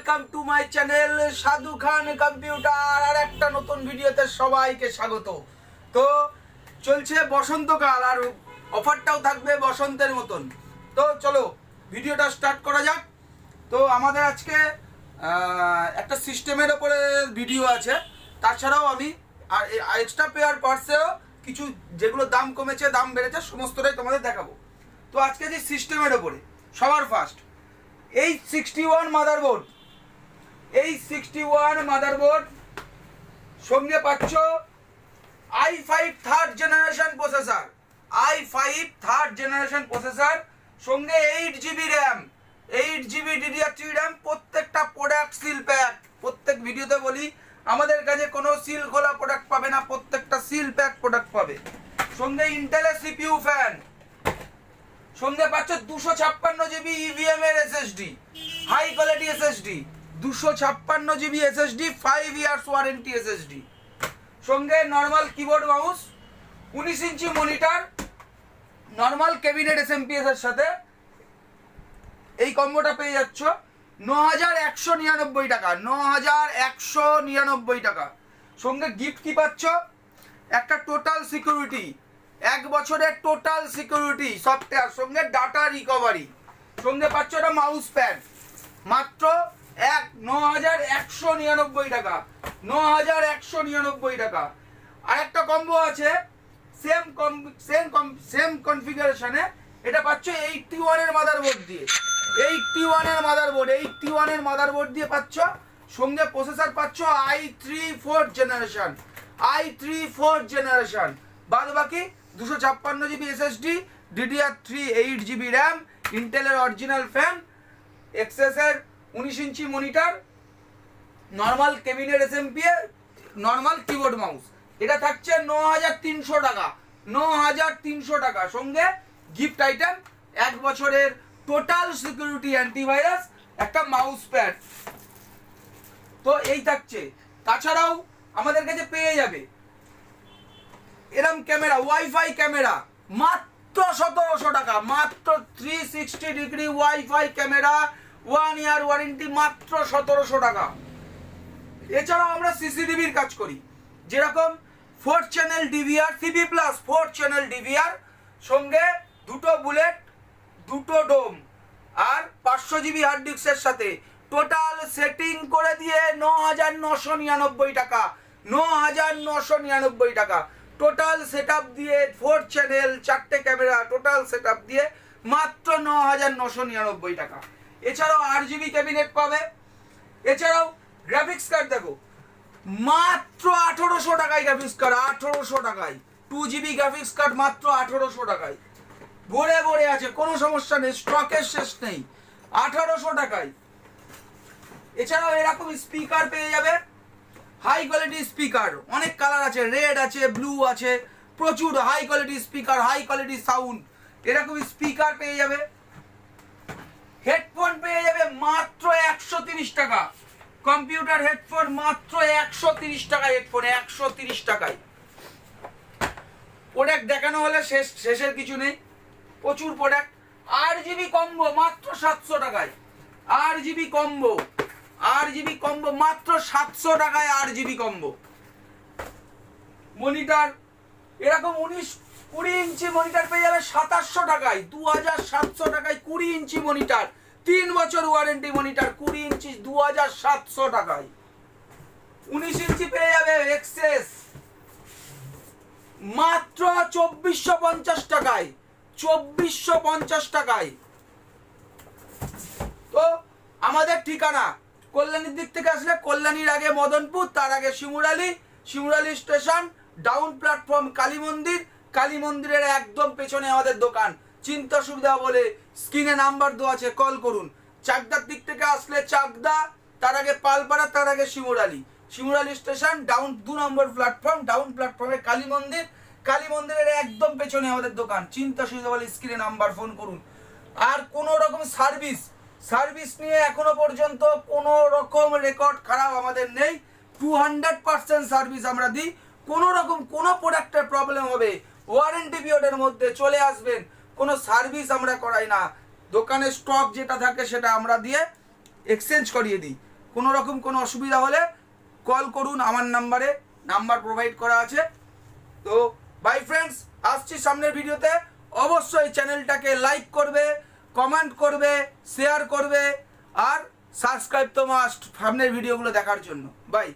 Welcome to my channel সাধু খান computer. আর একটা নতুন ভিডিওতে সবাইকে স্বাগত। তো চলছে বসন্তকাল আর অফারটাও থাকবে বসন্তের মতন। তো চলো ভিডিওটা স্টার্ট করা যাক। তো আমাদের আজকে একটা সিস্টেমের ওপরে ভিডিও আছে, তাছাড়াও আমি আর এক্সট্রা পেয়ার পার্সেও কিছু যেগুলো দাম কমেছে দাম বেড়েছে সমস্তটাই তোমাদের দেখাবো। তো আজকে যে সিস্টেমের ওপরে সবার first H61 motherboard, H61 motherboard সঙ্গে পাচ্ছ i5 third generation processor, i5 third generation processor সঙ্গে 8GB RAM, 8GB DDR3 RAM. প্রত্যেকটা প্রোডাক্ট সিল প্যাক। প্রত্যেক ভিডিওতে বলি আমাদের কাছে কোনো সিল খোলা প্রোডাক্ট পাবে না, প্রত্যেকটা সিল প্যাক প্রোডাক্ট পাবে। সঙ্গে ইন্টেলের সিপিইউ ফ্যান, সঙ্গে পাচ্ছ 256GB EVM এর SSD, high quality SSD, 256GB SSD, 5 years warranty SSD। সঙ্গে normal keyboard mouse, 19 inch monitor, normal cabinet SMPS এর সাথে এই কম্বোটা পেয়ে যাচ্ছ 9199 টাকা, 9199 টাকা। সঙ্গে গিফট কি পাচ্ছ? একটা টোটাল সিকিউরিটি, 1 বছরের টোটাল সিকিউরিটি সফটওয়্যার সঙ্গে ডাটা রিকভারি। সঙ্গে পাচ্ছ একটা মাউস প্যাড মাত্র 9199 টাকা, 9199 টাকা। আর একটা কম্বো আছে সেম কনফিগারেশনে, এটা পাচ্ছ 81 এর মাদারবোর্ড দিয়ে, 81 এর মাদারবোর্ড, 81 এর মাদারবোর্ড দিয়ে পাচ্ছ। সঙ্গে প্রসেসর পাচ্ছ i3 4th generation, i3 4th generation. বাদ বাকি 256GB SSD, DDR3 8GB RAM, ইন্টেলের অরিজিনাল ফ্যান, এক্সেসের 19 inch monitor, normal cabinet SMPS, normal keyboard mouse. এটা থাকছে 9300 টাকা, 9300 টাকা। সঙ্গে গিফট আইটেম 1 বছরের টোটাল সিকিউরিটি অ্যান্টিভাইরাস, একটা মাউস প্যাড। তো এই থাকছে। তাছাড়াও আমাদের কাছে পেয়ে যাবে এরম ক্যামেরা, ওয়াইফাই ক্যামেরা মাত্র 1700 টাকা, মাত্র 360 degree wifi camera, 1 year warranty, মাত্র 1700 টাকা। এছাড়াও আমরা সিসিটিভির কাজ করি, যেরকম 4th channel DVR, CP plus 4th channel DVR, সঙ্গে দুটো বুলেট, দুটো ডোম আর 500GB হার্ড ডিস্কের সাথে টোটাল সেটিং করে দিয়ে 9999 টাকা, 9999 টাকা। টোটাল সেটআপ দিয়ে 4th চ্যানেল, 4টে ক্যামেরা, টোটাল সেটআপ দিয়ে মাত্র 9999 টাকা। এছাড়াও 8GB ক্যাবিনেট পাবে। এছাড়াও গ্রাফিক্স কার্ড দেখো মাত্র 1800 টাকায় গ্রাফিক্স কার্ড, 1800 টাকায় 2GB গ্রাফিক্স কার্ড মাত্র 1800 টাকায়। ভরে ভরে আছে, কোনো সমস্যা নেই, স্টকের শেষ নেই, 1800 টাকায়। এছাড়াও এরকম স্পিকার পেয়ে যাবে, হাই কোয়ালিটি স্পিকার, অনেক কালার আছে, রেড আছে, ব্লু আছে, প্রচুর high quality speaker, high quality sound, এরকম স্পিকার পেয়ে যাবে। হেডফোন পেয়ে যাবে মাত্র 130 টাকা, কম্পিউটার হেডফোন মাত্র 130 টাকা, হেডফোন 130 টাকায়। প্রোডাক্ট দেখানো হলে শেষের কিছু নেই, প্রচুর প্রোডাক্ট। 8GB কম্বো মাত্র 700 টাকায়, 8GB কম্বো, 8GB কম্বো মাত্র 700 টাকায়, 8GB কম্বো। মনিটর এরকম 20 ইঞ্চি মনিটর পেয়ে যাবে 2700 টাকায়, 2700 টাকায় 20 ইঞ্চি মনিটর, 3 বছর ওয়ারেন্টি মনিটর, 20 ইঞ্চি 2700 টাকায়। 19 ইঞ্চি পেয়ে যাবে এক্সেস মাত্র 2450 টাকায়, 2450 টাকায়। তো আমাদের ঠিকানা কল্যাণীর দিক থেকে আসলে কল্যাণীর আগে মদনপুর, তার আগে Shimurali, Shimurali station, down platform Kali মন্দির, কালী মন্দিরের একদম পেছনে আমাদের দোকান। চিন্তা সুবিধা বলে স্ক্রিনে নাম্বার দেওয়া আছে, কল করুন। চাকদার দিক থেকে আসলে চাকদা, তার আগে পালপাড়া, তার আগে শিমুরালি, শিমুরালি স্টেশন, ডাউন 2 নম্বর প্ল্যাটফর্ম, ডাউন প্ল্যাটফর্মে কালী মন্দির, কালী মন্দিরের একদম পেছনে আমাদের দোকান। চিন্তা সুবিধা বলে স্ক্রিনে নাম্বার, ফোন করুন। আর কোনো রকম সার্ভিস নিয়ে এখনো পর্যন্ত কোনো রকম রেকর্ড খারাপ আমাদের নেই, 200% সার্ভিস আমরা দিই। কোনো রকম কোনো প্রোডাক্টের প্রবলেম হবে ওয়ারেন্টি পিরিয়ডের মধ্যে চলে আসবেন, কোনো সার্ভিস আমরা করাই না। দোকানে স্টক যেটা থাকে সেটা আমরা দিয়ে এক্সচেঞ্জ করিয়ে দিই। কোনো রকম কোনো অসুবিধা হলে কল করুন আমার নাম্বার প্রোভাইড করা আছে। তো বাই ফ্রেন্ডস, আসছি সামনের ভিডিওতে। অবশ্যই চ্যানেলটাকে লাইক করবে, কমেন্ট করবে, শেয়ার করবে আর সাবস্ক্রাইব তো মাস্ট সামনের ভিডিওগুলো দেখার জন্য। বাই।